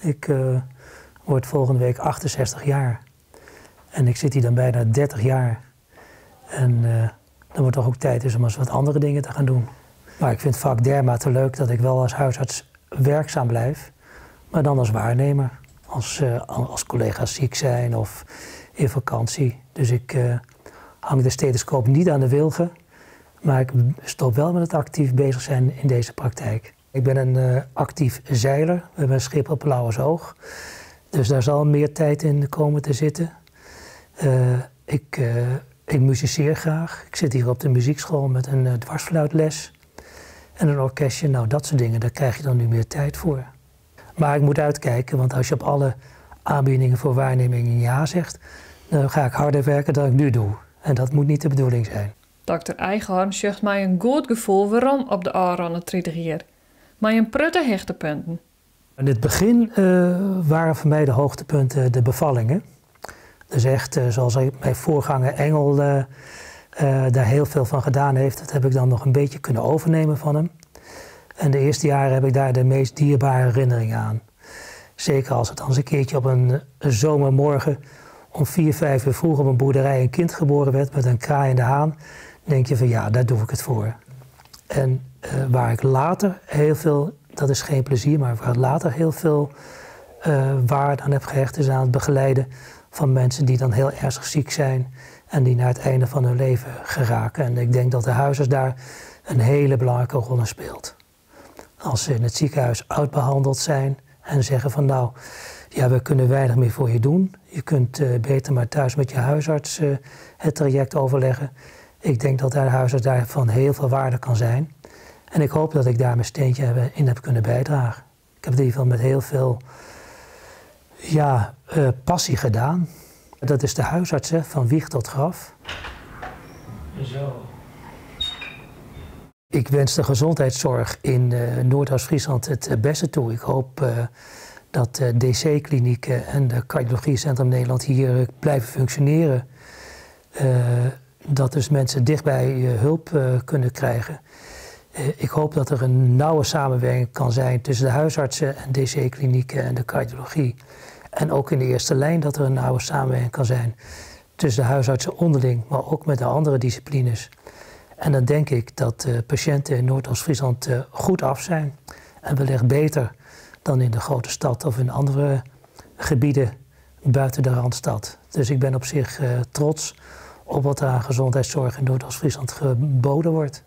Ik word volgende week 68 jaar. En ik zit hier dan bijna 30 jaar. En dan wordt toch ook tijd dus om eens wat andere dingen te gaan doen. Maar ik vind het vak dermate leuk dat ik wel als huisarts werkzaam blijf. Maar dan als waarnemer. Als collega's ziek zijn of in vakantie. Dus ik hang de stethoscoop niet aan de wilgen. Maar ik stop wel met het actief bezig zijn in deze praktijk. Ik ben een actief zeiler. We hebben een schip op Lauwersoog. Dus daar zal meer tijd in komen te zitten. Ik musiceer graag. Ik zit hier op de muziekschool met een dwarsfluitles. En een orkestje. Nou, dat soort dingen, daar krijg je dan nu meer tijd voor. Maar ik moet uitkijken, want als je op alle aanbiedingen voor waarneming ja zegt, dan ga ik harder werken dan ik nu doe. En dat moet niet de bedoeling zijn. Dokter Eichhorn zegt mij een goed gevoel waarom op de aanronde 30 jaar. Maar een prutte hechtepunten. In het begin waren voor mij de hoogtepunten de bevallingen. Dus echt, zoals mijn voorganger Engel daar heel veel van gedaan heeft, dat heb ik dan nog een beetje kunnen overnemen van hem. En de eerste jaren heb ik daar de meest dierbare herinneringen aan. Zeker als het dan eens een keertje op een zomermorgen om 4, 5 uur vroeg op een boerderij een kind geboren werd met een kraaiende haan. Dan denk je van ja, daar doe ik het voor. En waar ik later heel veel, dat is geen plezier, maar waar ik later heel veel waarde aan heb gehecht is aan het begeleiden van mensen die dan heel ernstig ziek zijn en die naar het einde van hun leven geraken. En ik denk dat de huisarts daar een hele belangrijke rol in speelt. Als ze in het ziekenhuis uitbehandeld zijn en zeggen van nou, ja, we kunnen weinig meer voor je doen. Je kunt beter maar thuis met je huisarts het traject overleggen. Ik denk dat de huisarts daar van heel veel waarde kan zijn. En ik hoop dat ik daar mijn steentje in heb kunnen bijdragen. Ik heb het in ieder geval met heel veel passie gedaan. Dat is de huisarts, hè, van wieg tot graf. Zo. Ik wens de gezondheidszorg in Noordoost-Friesland het beste toe. Ik hoop dat de DC-klinieken en de cardiologiecentrum Nederland hier blijven functioneren. Dat dus mensen dichtbij hulp kunnen krijgen. Ik hoop dat er een nauwe samenwerking kan zijn tussen de huisartsen en DC-klinieken en de cardiologie. En ook in de eerste lijn dat er een nauwe samenwerking kan zijn tussen de huisartsen onderling, maar ook met de andere disciplines. En dan denk ik dat patiënten in Noordoost-Friesland goed af zijn. En wellicht beter dan in de grote stad of in andere gebieden buiten de Randstad. Dus ik ben op zich trots op wat er aan gezondheidszorg in Noordoost-Friesland geboden wordt.